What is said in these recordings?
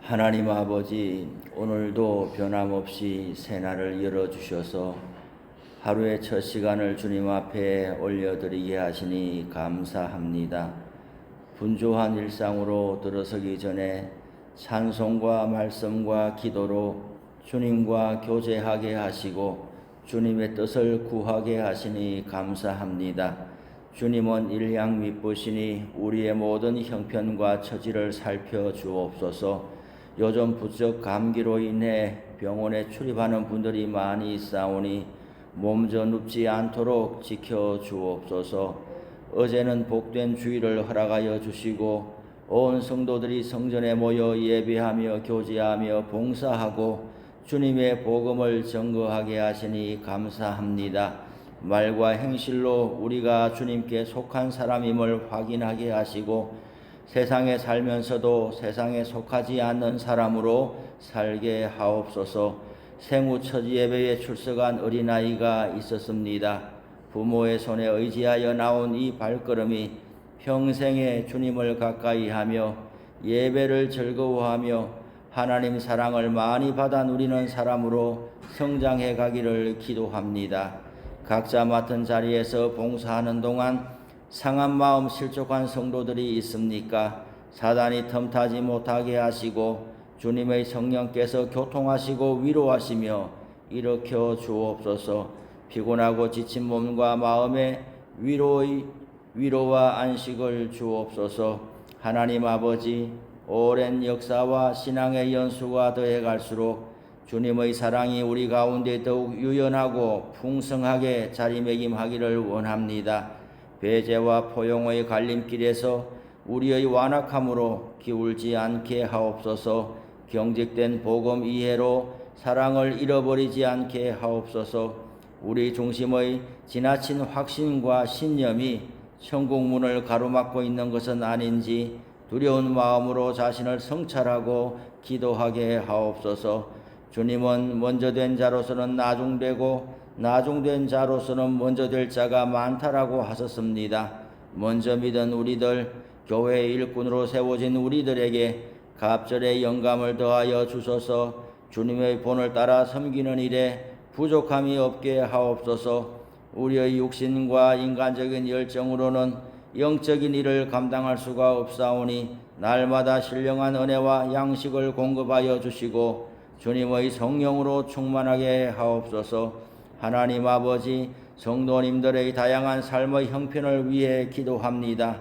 하나님 아버지, 오늘도 변함없이 새날을 열어주셔서 하루의 첫 시간을 주님 앞에 올려드리게 하시니 감사합니다. 분주한 일상으로 들어서기 전에 찬송과 말씀과 기도로 주님과 교제하게 하시고 주님의 뜻을 구하게 하시니 감사합니다. 주님은 일양 미쁘시니 우리의 모든 형편과 처지를 살펴주옵소서. 요즘 부쩍 감기로 인해 병원에 출입하는 분들이 많이 있사오니 몸져 눕지 않도록 지켜주옵소서. 어제는 복된 주일을 허락하여 주시고 온 성도들이 성전에 모여 예배하며 교제하며 봉사하고 주님의 복음을 증거하게 하시니 감사합니다. 말과 행실로 우리가 주님께 속한 사람임을 확인하게 하시고 세상에 살면서도 세상에 속하지 않는 사람으로 살게 하옵소서. 생후 첫 예배에 출석한 어린아이가 있었습니다. 부모의 손에 의지하여 나온 이 발걸음이 평생에 주님을 가까이 하며 예배를 즐거워하며 하나님 사랑을 많이 받아 누리는 사람으로 성장해 가기를 기도합니다. 각자 맡은 자리에서 봉사하는 동안 상한 마음 실족한 성도들이 있습니까? 사단이 틈타지 못하게 하시고 주님의 성령께서 교통하시고 위로하시며 일으켜 주옵소서. 피곤하고 지친 몸과 마음에 위로와 안식을 주옵소서. 하나님 아버지, 오랜 역사와 신앙의 연수가 더해 갈수록 주님의 사랑이 우리 가운데 더욱 유연하고 풍성하게 자리매김하기를 원합니다. 배제와 포용의 갈림길에서 우리의 완악함으로 기울지 않게 하옵소서. 경직된 복음 이해로 사랑을 잃어버리지 않게 하옵소서. 우리 중심의 지나친 확신과 신념이 천국문을 가로막고 있는 것은 아닌지 두려운 마음으로 자신을 성찰하고 기도하게 하옵소서. 주님은 먼저 된 자로서는 나중되고 나중된 자로서는 먼저 될 자가 많다라고 하셨습니다. 먼저 믿은 우리들, 교회의 일꾼으로 세워진 우리들에게 갑절의 영감을 더하여 주셔서 주님의 본을 따라 섬기는 일에 부족함이 없게 하옵소서. 우리의 육신과 인간적인 열정으로는 영적인 일을 감당할 수가 없사오니 날마다 신령한 은혜와 양식을 공급하여 주시고 주님의 성령으로 충만하게 하옵소서. 하나님 아버지, 성도님들의 다양한 삶의 형편을 위해 기도합니다.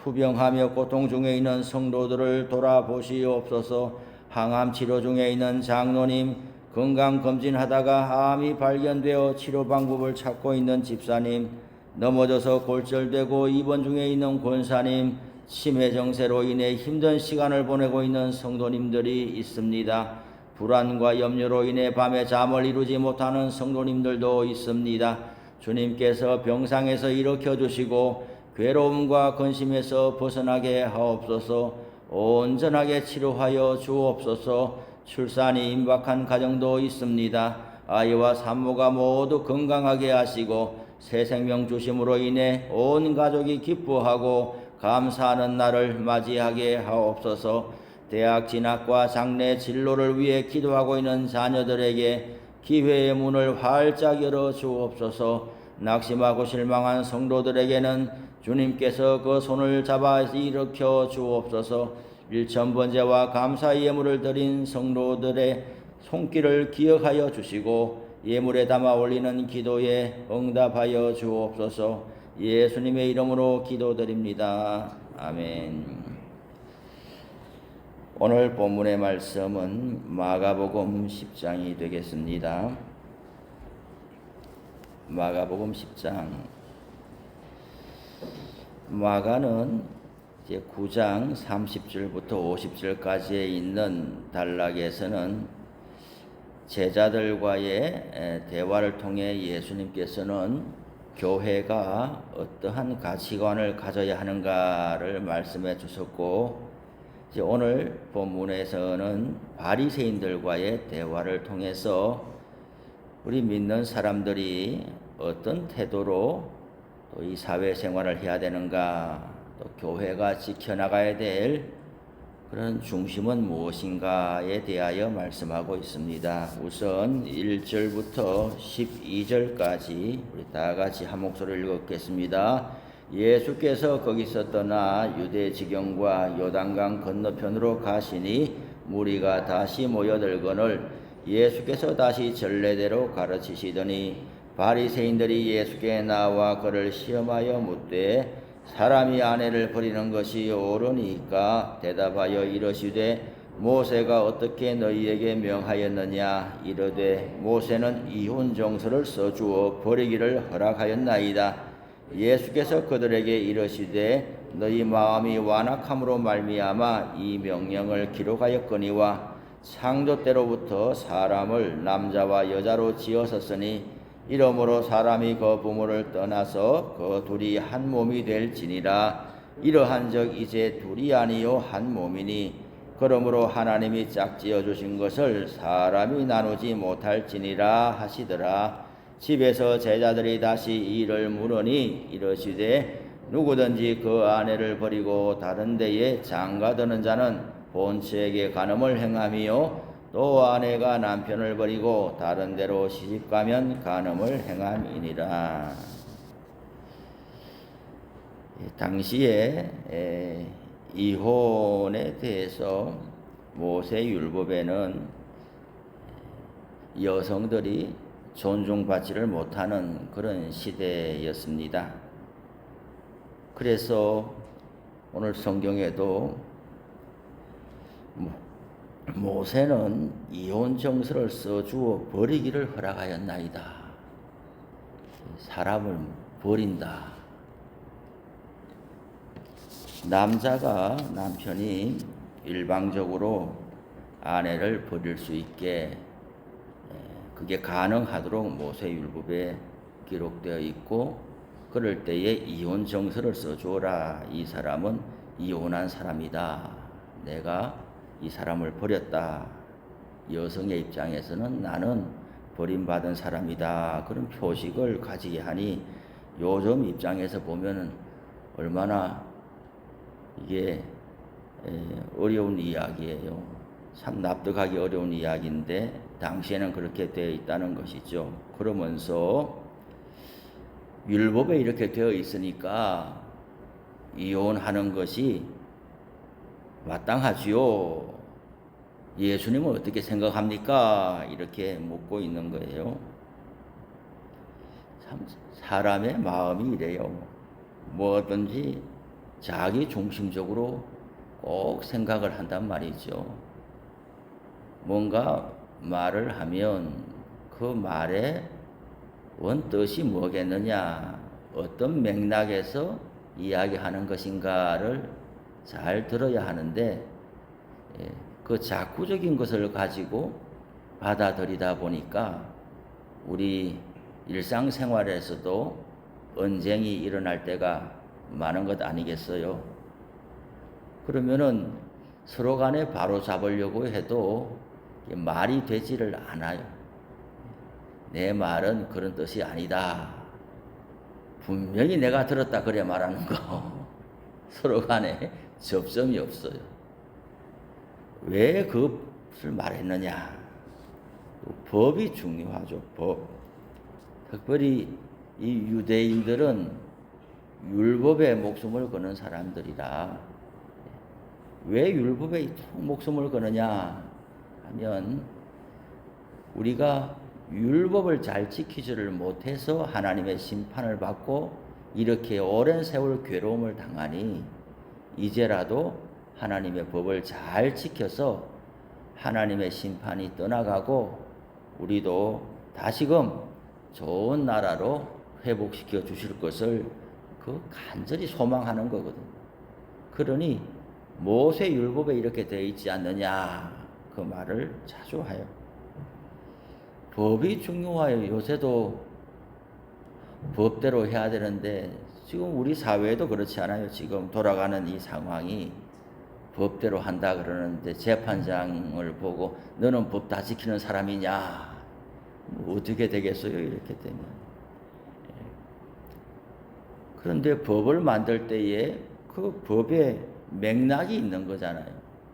투병하며 고통 중에 있는 성도들을 돌아보시옵소서. 항암 치료 중에 있는 장로님, 건강검진하다가 암이 발견되어 치료 방법을 찾고 있는 집사님, 넘어져서 골절되고 입원 중에 있는 권사님, 치매 정세로 인해 힘든 시간을 보내고 있는 성도님들이 있습니다. 불안과 염려로 인해 밤에 잠을 이루지 못하는 성도님들도 있습니다. 주님께서 병상에서 일으켜 주시고 괴로움과 근심에서 벗어나게 하옵소서. 온전하게 치료하여 주옵소서. 출산이 임박한 가정도 있습니다. 아이와 산모가 모두 건강하게 하시고 새 생명 주심으로 인해 온 가족이 기뻐하고 감사하는 날을 맞이하게 하옵소서. 대학 진학과 장래 진로를 위해 기도하고 있는 자녀들에게 기회의 문을 활짝 열어 주옵소서. 낙심하고 실망한 성도들에게는 주님께서 그 손을 잡아 일으켜 주옵소서. 일천번제와 감사의 예물을 드린 성도들의 손길을 기억하여 주시고 예물에 담아 올리는 기도에 응답하여 주옵소서. 예수님의 이름으로 기도드립니다. 아멘. 오늘 본문의 말씀은 마가복음 10장이 되겠습니다. 마가복음 10장. 마가는 이제 9장 30절부터 50절까지에 있는 단락에서는 제자들과의 대화를 통해 예수님께서는 교회가 어떠한 가치관을 가져야 하는가를 말씀해 주셨고, 오늘 본문에서는 바리새인들과의 대화를 통해서 우리 믿는 사람들이 어떤 태도로 또 이 사회생활을 해야 되는가, 또 교회가 지켜나가야 될 그런 중심은 무엇인가에 대하여 말씀하고 있습니다. 우선 1절부터 12절까지 우리 다 같이 한 목소리를 읽겠습니다. 예수께서 거기서 떠나 유대 지경과 요단강 건너편으로 가시니 무리가 다시 모여들거늘 예수께서 다시 전례대로 가르치시더니 바리새인들이 예수께 나와 그를 시험하여 묻되 사람이 아내를 버리는 것이 옳으니까 대답하여 이르시되 모세가 어떻게 너희에게 명하였느냐 이르되 모세는 이혼 정서를 써주어 버리기를 허락하였나이다. 예수께서 그들에게 이르시되 너희 마음이 완악함으로 말미암아 이 명령을 기록하였거니와 창조 때로부터 사람을 남자와 여자로 지었었으니 이러므로 사람이 그 부모를 떠나서 그 둘이 한 몸이 될지니라. 이러한즉 이제 둘이 아니요 한 몸이니 그러므로 하나님이 짝지어 주신 것을 사람이 나누지 못할지니라 하시더라. 집에서 제자들이 다시 이를 물으니 이르시되 누구든지 그 아내를 버리고 다른 데에 장가드는 자는 본처에게 간음을 행함이요 또 아내가 남편을 버리고 다른 데로 시집가면 간음을 행함이니라. 당시에 이혼에 대해서 모세율법에는 여성들이 존중받지를 못하는 그런 시대였습니다. 그래서 오늘 성경에도 모세는 이혼 정서를 써주어 버리기를 허락하였나이다. 사람을 버린다. 남편이 일방적으로 아내를 버릴 수 있게 그게 가능하도록 모세율법에 기록되어 있고 그럴 때에 이혼 정서를 써주어라. 이 사람은 이혼한 사람이다. 내가 이 사람을 버렸다. 여성의 입장에서는 나는 버림받은 사람이다. 그런 표식을 가지게 하니 요즘 입장에서 보면은 얼마나 이게 어려운 이야기예요. 참 납득하기 어려운 이야기인데 당시에는 그렇게 되어 있다는 것이죠. 그러면서 율법에 이렇게 되어 있으니까 이혼하는 것이 마땅하지요. 예수님은 어떻게 생각합니까? 이렇게 묻고 있는 거예요. 참 사람의 마음이 이래요. 뭐든지 자기 중심적으로 꼭 생각을 한단 말이죠. 뭔가 말을 하면 그 말의 원뜻이 뭐겠느냐, 어떤 맥락에서 이야기하는 것인가를 잘 들어야 하는데 그 자꾸적인 것을 가지고 받아들이다 보니까 우리 일상생활에서도 언쟁이 일어날 때가 많은 것 아니겠어요? 그러면은 서로 간에 바로 잡으려고 해도 말이 되지를 않아요. 내 말은 그런 뜻이 아니다. 분명히 내가 들었다 그래 말하는 거. 서로 간에 접점이 없어요. 왜 그것을 말했느냐? 법이 중요하죠. 법. 특별히 이 유대인들은 율법에 목숨을 거는 사람들이라. 왜 율법에 목숨을 거느냐 하면 우리가 율법을 잘 지키지를 못해서 하나님의 심판을 받고 이렇게 오랜 세월 괴로움을 당하니 이제라도 하나님의 법을 잘 지켜서 하나님의 심판이 떠나가고 우리도 다시금 좋은 나라로 회복시켜 주실 것을 그 간절히 소망하는 거거든. 그러니 모세율법에 이렇게 되어 있지 않느냐 그 말을 자주 해요. 법이 중요해요. 요새도 법대로 해야 되는데 지금 우리 사회도 그렇지 않아요. 지금 돌아가는 이 상황이 법대로 한다 그러는데 재판장을 보고 너는 법 다 지키는 사람이냐? 뭐 어떻게 되겠어요? 이렇게 되면. 그런데 법을 만들 때에 그 법에 맥락이 있는 거잖아요.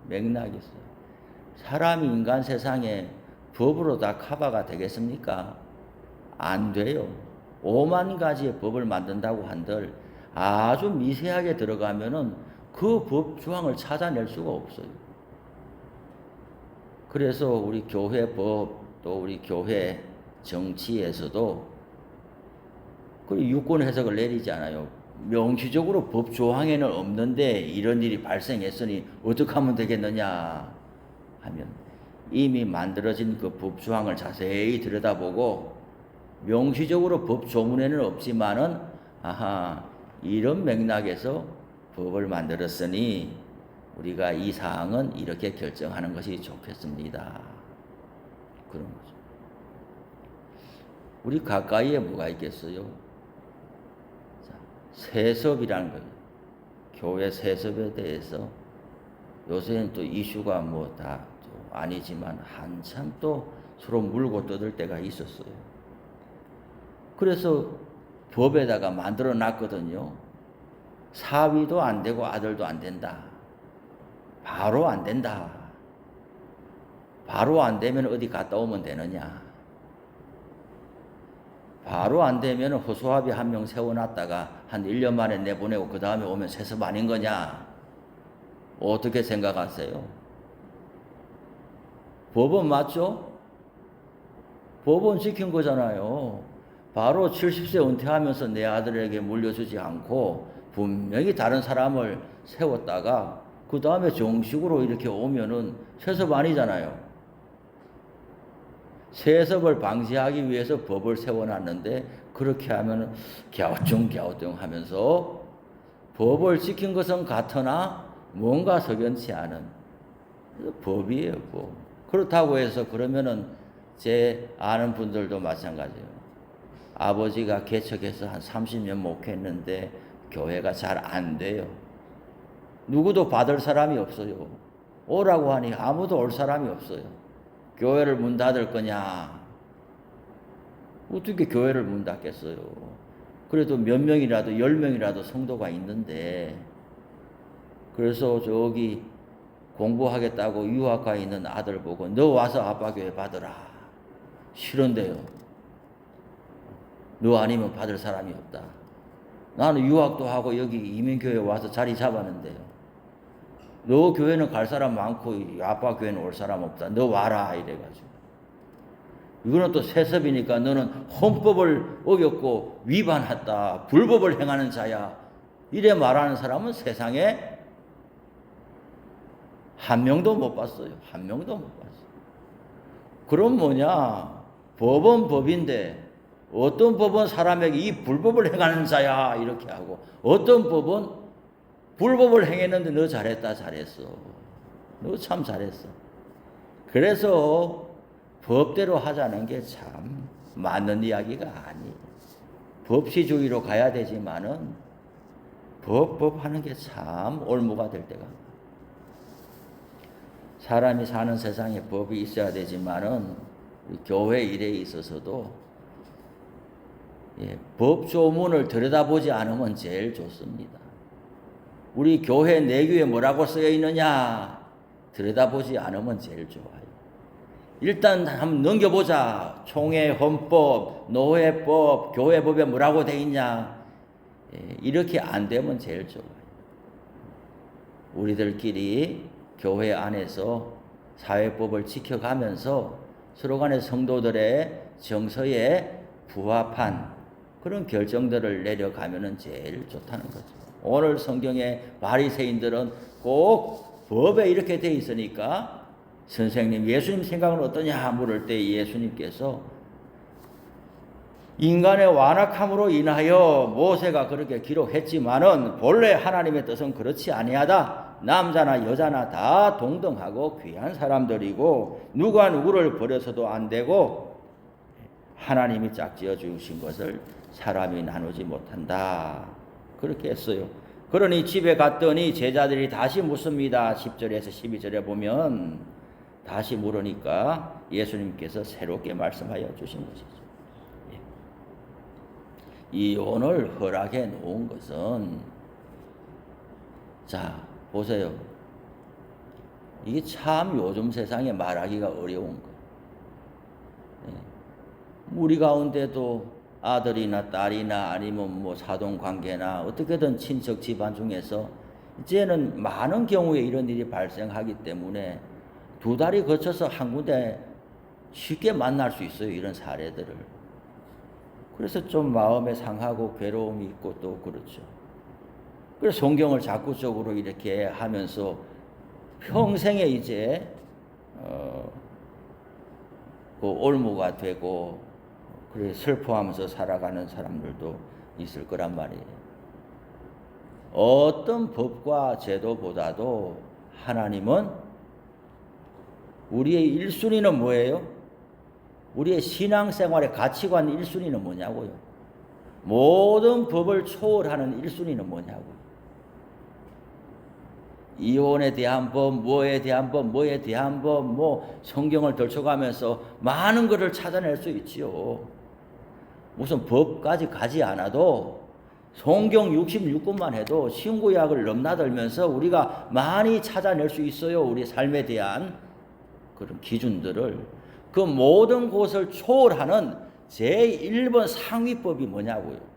맥락이 있어요. 사람이 인간 세상에 법으로 다 커버가 되겠습니까? 안 돼요. 5만 가지의 법을 만든다고 한들 아주 미세하게 들어가면은 그 법 조항을 찾아낼 수가 없어요. 그래서 우리 교회 법, 또 우리 교회 정치에서도 그 유권 해석을 내리지 않아요. 명시적으로 법 조항에는 없는데 이런 일이 발생했으니 어떻게 하면 되겠느냐 하면 이미 만들어진 그 법 조항을 자세히 들여다보고 명시적으로 법 조문에는 없지만은 아하 이런 맥락에서 법을 만들었으니 우리가 이 사항은 이렇게 결정하는 것이 좋겠습니다. 그런 거죠. 우리 가까이에 뭐가 있겠어요? 자, 세습이라는 거예요. 교회 세습에 대해서 요새는 또 이슈가 뭐 다 아니지만 한참 또 서로 물고 뜯을 때가 있었어요. 그래서 법에다가 만들어 놨거든요. 사위도 안 되고 아들도 안 된다. 바로 안 된다. 바로 안 되면 어디 갔다 오면 되느냐. 바로 안 되면 허수아비 한 명 세워놨다가 한 1년 만에 내보내고 그 다음에 오면 세습 아닌 거냐. 어떻게 생각하세요? 법은 맞죠? 법은 지킨 거잖아요. 바로 70세 은퇴하면서 내 아들에게 물려주지 않고 분명히 다른 사람을 세웠다가 그 다음에 정식으로 이렇게 오면은 세습 아니잖아요. 세습을 방지하기 위해서 법을 세워놨는데 그렇게 하면은 갸우뚱 하면서 법을 지킨 것은 같으나 뭔가 석연치 않은 법이에요, 법. 그렇다고 해서 그러면은 제 아는 분들도 마찬가지예요. 아버지가 개척해서 한 30년 목회했는데 교회가 잘 안 돼요. 누구도 받을 사람이 없어요. 오라고 하니 아무도 올 사람이 없어요. 교회를 문 닫을 거냐? 어떻게 교회를 문 닫겠어요? 그래도 몇 명이라도 10명이라도 성도가 있는데 그래서 저기 공부하겠다고 유학가 있는 아들 보고 너 와서 아빠 교회 받으라. 싫은데요. 너 아니면 받을 사람이 없다. 나는 유학도 하고 여기 이민교회 와서 자리 잡았는데요. 너 교회는 갈 사람 많고 아빠 교회는 올 사람 없다. 너 와라 이래가지고. 이거는 또 세습이니까 너는 헌법을 어겼고 위반했다. 불법을 행하는 자야. 이래 말하는 사람은 세상에 한 명도 못 봤어요. 한 명도 못 봤어요. 그럼 뭐냐? 법은 법인데 어떤 법은 사람에게 이 불법을 행하는 자야 이렇게 하고 어떤 법은 불법을 행했는데 너 잘했다 잘했어. 너 참 잘했어. 그래서 법대로 하자는 게 참 맞는 이야기가 아니에요. 법치주의로 가야 되지만은 법 하는 게 참 올무가 될 때가 사람이 사는 세상에 법이 있어야 되지만은 교회 일에 있어서도 법 조문을 들여다보지 않으면 제일 좋습니다. 우리 교회 내규에 뭐라고 쓰여 있느냐 들여다보지 않으면 제일 좋아요. 일단 한번 넘겨보자. 총회 헌법, 노회법, 교회법에 뭐라고 돼 있냐 이렇게 안 되면 제일 좋아요. 우리들끼리 교회 안에서 사회법을 지켜가면서 서로 간의 성도들의 정서에 부합한 그런 결정들을 내려가면은 제일 좋다는 거죠. 오늘 성경의 바리새인들은 꼭 법에 이렇게 돼 있으니까 선생님 예수님 생각은 어떠냐 물을 때 예수님께서 인간의 완악함으로 인하여 모세가 그렇게 기록했지만은 본래 하나님의 뜻은 그렇지 아니하다. 남자나 여자나 다 동등하고 귀한 사람들이고 누가 누구를 버려서도 안 되고 하나님이 짝지어 주신 것을 사람이 나누지 못한다. 그렇게 했어요. 그러니 집에 갔더니 제자들이 다시 묻습니다. 10절에서 12절에 보면 다시 물으니까 예수님께서 새롭게 말씀하여 주신 것이죠. 이혼을 허락해 놓은 것은 자 보세요. 이게 참 요즘 세상에 말하기가 어려운 거예요. 예. 우리 가운데도 아들이나 딸이나 아니면 뭐 사돈 관계나 어떻게든 친척 집안 중에서 이제는 많은 경우에 이런 일이 발생하기 때문에 두 달이 거쳐서 한 군데 쉽게 만날 수 있어요. 이런 사례들을. 그래서 좀 마음에 상하고 괴로움이 있고 또 그렇죠. 그래서 성경을 자꾸적으로 이렇게 하면서 평생에 이제 그 올무가 되고 그래 슬퍼하면서 살아가는 사람들도 있을 거란 말이에요. 어떤 법과 제도보다도 하나님은 우리의 1순위는 뭐예요? 우리의 신앙생활의 가치관 1순위는 뭐냐고요? 모든 법을 초월하는 1순위는 뭐냐고요? 이혼에 대한 법, 뭐에 대한 법, 뭐에 대한 법, 뭐 성경을 덜쳐가면서 많은 것을 찾아낼 수 있지요. 무슨 법까지 가지 않아도 성경 66권만 해도 신구약을 넘나들면서 우리가 많이 찾아낼 수 있어요. 우리 삶에 대한 그런 기준들을. 그 모든 곳을 초월하는 제1번 상위법이 뭐냐고요.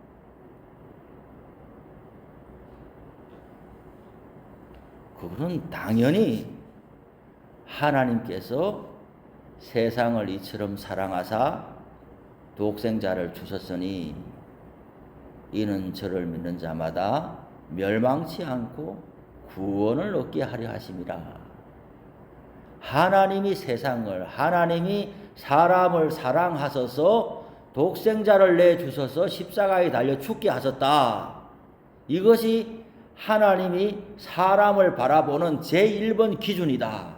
그거는 당연히 하나님께서 세상을 이처럼 사랑하사 독생자를 주셨으니 이는 저를 믿는 자마다 멸망치 않고 구원을 얻게 하려 하심이라. 하나님이 세상을, 하나님이 사람을 사랑하셔서 독생자를 내주셔서 십자가에 달려 죽게 하셨다. 이것이 하나님이 사람을 바라보는 제1번 기준이다.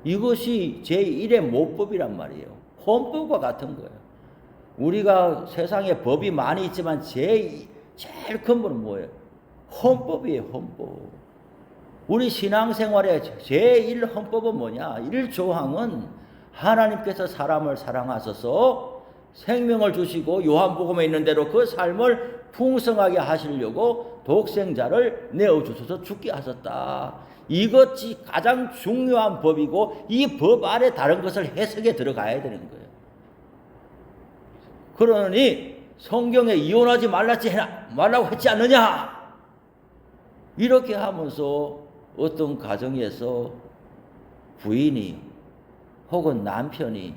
이것이 제1의 모법이란 말이에요. 헌법과 같은 거예요. 우리가 세상에 법이 많이 있지만 제일 근본은 뭐예요? 헌법이에요. 헌법. 우리 신앙생활의 제1 헌법은 뭐냐? 1조항은 하나님께서 사람을 사랑하셔서 생명을 주시고 요한복음에 있는 대로 그 삶을 풍성하게 하시려고 독생자를 내어주셔서 죽게 하셨다. 이것이 가장 중요한 법이고 이 법 아래 다른 것을 해석에 들어가야 되는 거예요. 그러니 성경에 이혼하지 말라고 했지 않느냐? 이렇게 하면서 어떤 가정에서 부인이 혹은 남편이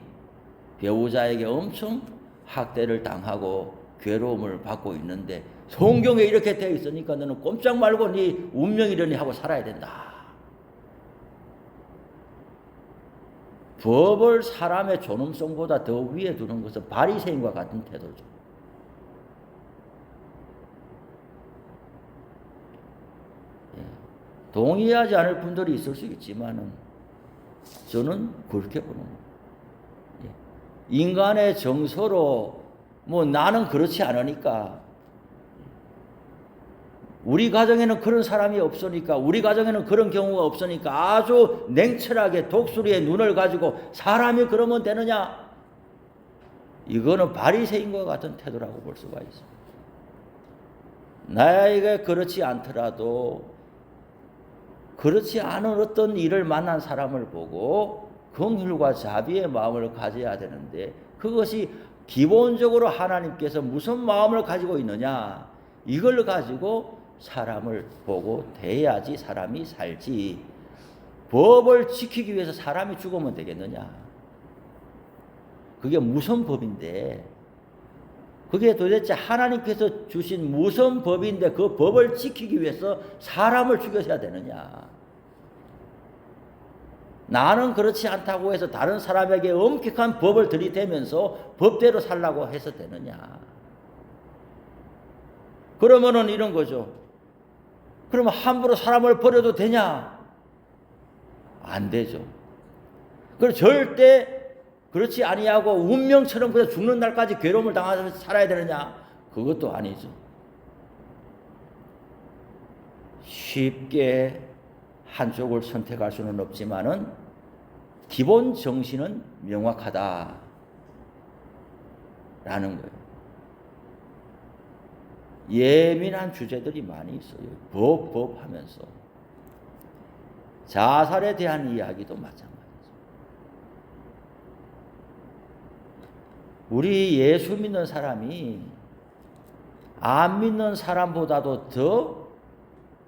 배우자에게 엄청 학대를 당하고 괴로움을 받고 있는데 성경에 이렇게 되어 있으니까 너는 꼼짝 말고 네 운명이려니 하고 살아야 된다. 법을 사람의 존엄성보다 더 위에 두는 것은 바리새인과 같은 태도죠. 동의하지 않을 분들이 있을 수 있지만은 저는 그렇게 보는 거예요. 인간의 정서로 뭐 나는 그렇지 않으니까 우리 가정에는 그런 사람이 없으니까 우리 가정에는 그런 경우가 없으니까 아주 냉철하게 독수리의 눈을 가지고 사람이 그러면 되느냐? 이거는 바리새인과 같은 태도라고 볼 수가 있습니다. 나에게 그렇지 않더라도 그렇지 않은 어떤 일을 만난 사람을 보고 긍휼과 자비의 마음을 가져야 되는데 그것이 기본적으로 하나님께서 무슨 마음을 가지고 있느냐 이걸 가지고 사람을 보고 대해야지 사람이 살지 법을 지키기 위해서 사람이 죽으면 되겠느냐 그게 무슨 법인데 그게 도대체 하나님께서 주신 무슨 법인데 그 법을 지키기 위해서 사람을 죽여야 되느냐 나는 그렇지 않다고 해서 다른 사람에게 엄격한 법을 들이대면서 법대로 살라고 해서 되느냐 그러면은 이런 거죠 그러면 함부로 사람을 버려도 되냐 안 되죠 그리고 절대 그렇지 아니하고 운명처럼 그냥 죽는 날까지 괴로움을 당하면서 살아야 되느냐 그것도 아니죠 쉽게 한쪽을 선택할 수는 없지만은 기본 정신은 명확하다라는 거예요. 예민한 주제들이 많이 있어요. 법 하면서 자살에 대한 이야기도 마찬가지죠. 우리 예수 믿는 사람이 안 믿는 사람보다도 더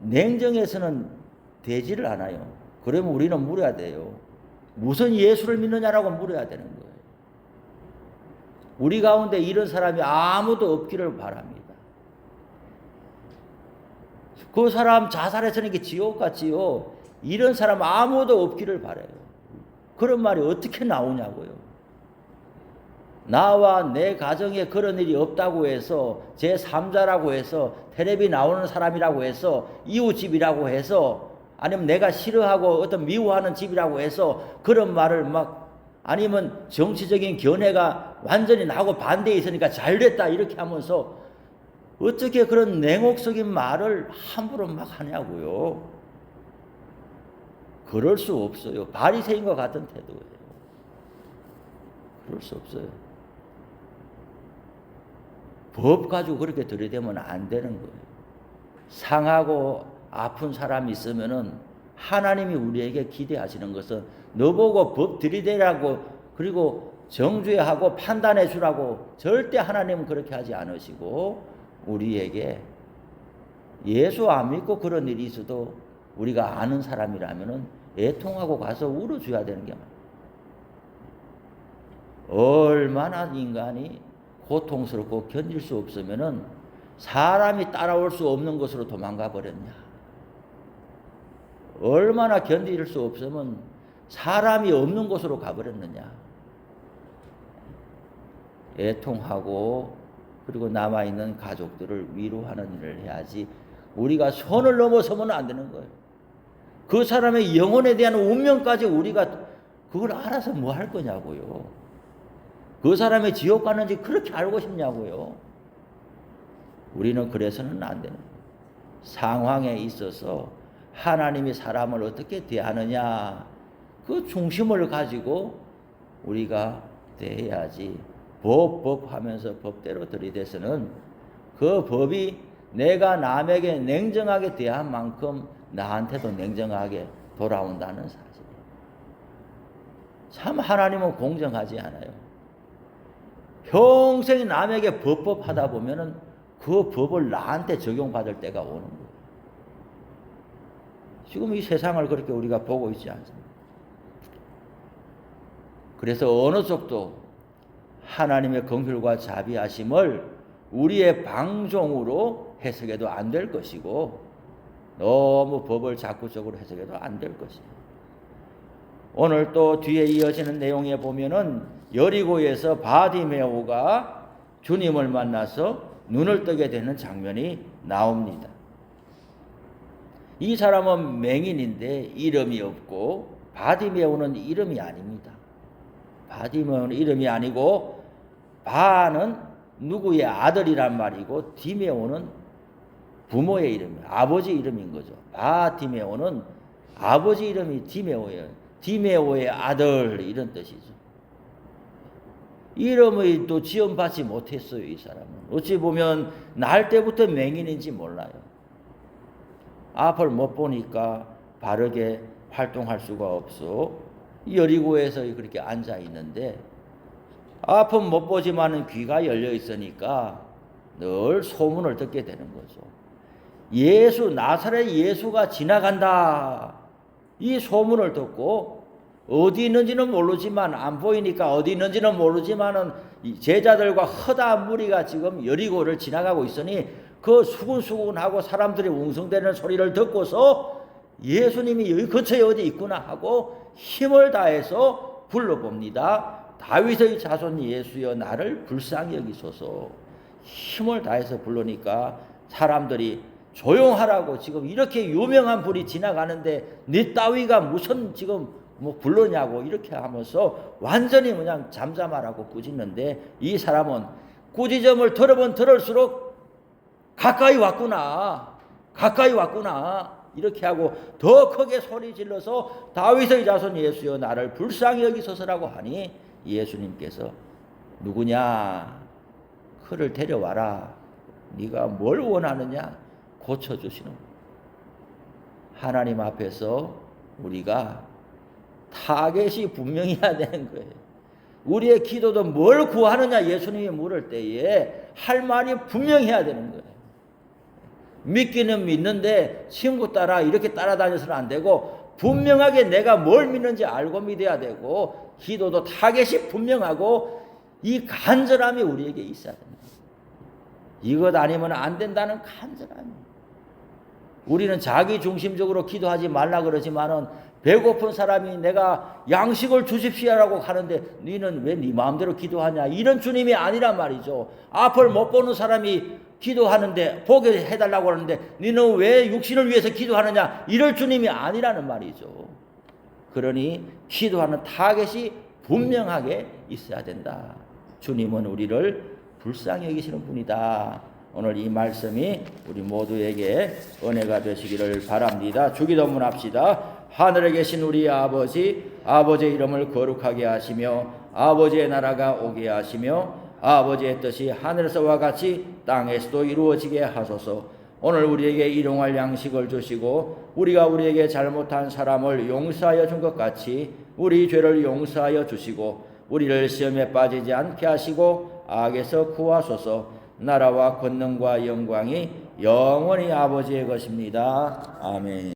냉정해서는 되지를 않아요. 그러면 우리는 물어야 돼요. 무슨 예수를 믿느냐라고 물어야 되는 거예요. 우리 가운데 이런 사람이 아무도 없기를 바랍니다. 그 사람 자살해서는 게 지옥 같지요. 이런 사람 아무도 없기를 바라요. 그런 말이 어떻게 나오냐고요. 나와 내 가정에 그런 일이 없다고 해서 제3자라고 해서 텔레비 나오는 사람이라고 해서 이웃집이라고 해서 아니면 내가 싫어하고 어떤 미워하는 집이라고 해서 그런 말을 막 아니면 정치적인 견해가 완전히 나하고 반대에 있으니까 잘됐다 이렇게 하면서 어떻게 그런 냉혹적인 말을 함부로 막 하냐고요. 그럴 수 없어요. 바리새인과 같은 태도예요. 그럴 수 없어요. 법 가지고 그렇게 들이대면 안 되는 거예요. 상하고 아픈 사람이 있으면은 하나님이 우리에게 기대하시는 것은 너보고 법 들이대라고 그리고 정죄하고 판단해 주라고 절대 하나님은 그렇게 하지 않으시고 우리에게 예수 안 믿고 그런 일이 있어도 우리가 아는 사람이라면은 애통하고 가서 울어줘야 되는 게 얼마나 인간이 고통스럽고 견딜 수 없으면은 사람이 따라올 수 없는 곳으로 도망가 버렸냐. 얼마나 견딜 수 없으면 사람이 없는 곳으로 가버렸느냐. 애통하고 그리고 남아있는 가족들을 위로하는 일을 해야지 우리가 선을 넘어서면 안 되는 거예요. 그 사람의 영혼에 대한 운명까지 우리가 그걸 알아서 뭐 할 거냐고요. 그 사람의 지옥 가는지 그렇게 알고 싶냐고요. 우리는 그래서는 안 되는 거예요. 상황에 있어서 하나님이 사람을 어떻게 대하느냐 그 중심을 가지고 우리가 대해야지 법 하면서 법대로 들이대서는 그 법이 내가 남에게 냉정하게 대한 만큼 나한테도 냉정하게 돌아온다는 사실이에요. 참 하나님은 공정하지 않아요. 평생 남에게 법하다 보면은 그 법을 나한테 적용받을 때가 오는 거예요. 지금 이 세상을 그렇게 우리가 보고 있지 않습니까? 그래서 어느 쪽도 하나님의 긍휼과 자비하심을 우리의 방종으로 해석해도 안 될 것이고 너무 법을 자꾸적으로 해석해도 안 될 것이에요. 오늘 또 뒤에 이어지는 내용에 보면은 여리고에서 바디메오가 주님을 만나서 눈을 뜨게 되는 장면이 나옵니다. 이 사람은 맹인인데 이름이 없고 바디메오는 이름이 아닙니다. 바디메오는 이름이 아니고 바는 누구의 아들이란 말이고 디메오는 부모의 이름이에요. 아버지 이름인 거죠. 바디메오는 아버지 이름이 디메오예요. 디메오의 아들 이런 뜻이죠. 이름을 또 지원받지 못했어요. 이 사람은 어찌 보면 날 때부터 맹인인지 몰라요. 앞을 못 보니까 바르게 활동할 수가 없어 여리고에서 그렇게 앉아 있는데 앞은 못 보지만은 귀가 열려 있으니까 늘 소문을 듣게 되는 거죠. 예수 나사렛 예수가 지나간다. 이 소문을 듣고 어디 있는지는 모르지만 안 보이니까 어디 있는지는 모르지만은 제자들과 허다 무리가 지금 여리고를 지나가고 있으니 그 수군수군하고 사람들이 웅성대는 소리를 듣고서 예수님이 여기 근처에 어디 있구나 하고 힘을 다해서 불러봅니다. 다윗의 자손 예수여 나를 불쌍히 여기소서. 힘을 다해서 부르니까 사람들이 조용하라고 지금 이렇게 유명한 분이 지나가는데 네 따위가 무슨 지금 뭐 불러냐고 이렇게 하면서 완전히 그냥 잠잠하라고 꾸짖는데 이 사람은 꾸짖음을 들으면 들을수록 가까이 왔구나 이렇게 하고 더 크게 소리 질러서 다윗의 자손 예수여 나를 불쌍히 여기소서라고 하니 예수님께서 누구냐 그를 데려와라 네가 뭘 원하느냐 고쳐주시는 거예요. 하나님 앞에서 우리가 타겟이 분명해야 되는 거예요. 우리의 기도도 뭘 구하느냐 예수님이 물을 때에 할 말이 분명해야 되는 거예요. 믿기는 믿는데 친구 따라 이렇게 따라다녀서는 안 되고 분명하게 내가 뭘 믿는지 알고 믿어야 되고 기도도 타겟이 분명하고 이 간절함이 우리에게 있어야 됩니다. 이것 아니면 안 된다는 간절함이. 우리는 자기 중심적으로 기도하지 말라 그러지만은 배고픈 사람이 내가 양식을 주십시오라고 하는데 너는 왜 네 마음대로 기도하냐 이런 주님이 아니란 말이죠. 앞을 못 보는 사람이 기도하는데 보게 해달라고 하는데 너는 왜 육신을 위해서 기도하느냐 이럴 주님이 아니라는 말이죠. 그러니 기도하는 타겟이 분명하게 있어야 된다. 주님은 우리를 불쌍히 여기시는 분이다. 오늘 이 말씀이 우리 모두에게 은혜가 되시기를 바랍니다. 주기도문 합시다. 하늘에 계신 우리 아버지, 아버지의 이름을 거룩하게 하시며 아버지의 나라가 오게 하시며 아버지의 뜻이 하늘에서와 같이 땅에서도 이루어지게 하소서. 오늘 우리에게 일용할 양식을 주시고 우리가 우리에게 잘못한 사람을 용서하여 준 것 같이 우리 죄를 용서하여 주시고 우리를 시험에 빠지지 않게 하시고 악에서 구하소서. 나라와 권능과 영광이 영원히 아버지의 것입니다. 아멘.